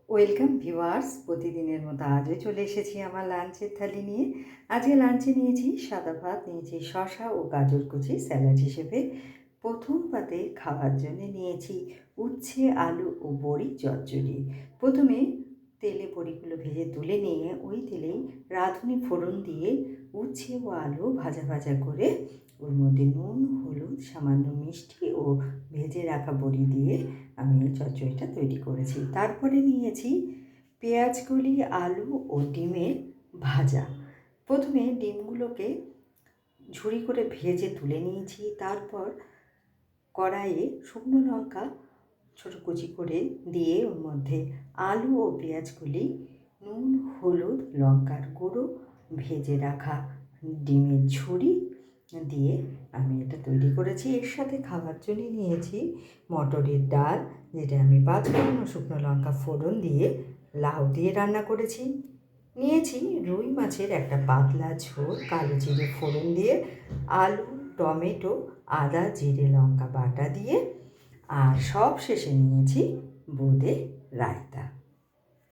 Welcome viewers, প্রতিদিনের মতো আজও চলে এসেছি আমার লাঞ্চের থালি নিয়ে। আজকে লাঞ্চে নিয়েছি সাদা ভাত, নিয়েছি শসা ও গাজর কুচি স্যালাড হিসেবে। প্রথম পাতে খাওয়ার জন্য নিয়েছি উচ্ছে, আলু ও বড়ি চচ্চড়ি। প্রথমে তেলে বড়িগুলো ভেজে তুলে নিয়ে ওই তেলেই রাঁধুনি ফোড়ন দিয়ে উচ্ছে ও আলু ভাজা ভাজা করে ওর মধ্যে নুন, হলুদ, সামান্য মিষ্টি ও ভেজে রাখা বড়ি দিয়ে আমি এই চচ্চড়িটা তৈরি করেছি। তারপরে নিয়েছি পেঁয়াজকলি, আলু ও ডিমের ভাজা। প্রথমে ডিমগুলোকে ঝুরি করে ভেজে তুলে নিয়েছি। তারপর কড়াইয়ে শুকনো লঙ্কা ছোটো কুচি করে দিয়ে ওর মধ্যে আলু ও পেঁয়াজকলি, নুন, হলুদ, লঙ্কার গুঁড়ো, ভেজে রাখা ডিমের ঝুরি দিয়ে আমি এটা তৈরি করেছি। এর সাথে খাবার জন্য নিয়েছি মটরের ডাল, যেটা আমি পাঁচফোড়ন ও শুকনো লঙ্কা ফোড়ন দিয়ে লাউ দিয়ে রান্না করেছি। নিয়েছি রুই মাছের একটা পাতলা ঝোল, কালো জিরে ফোড়ন দিয়ে, আলু, টমেটো, আদা, জিরে, লঙ্কা বাটা দিয়ে, আর সব শেষে নিয়েছি বোঁদে রায়তা।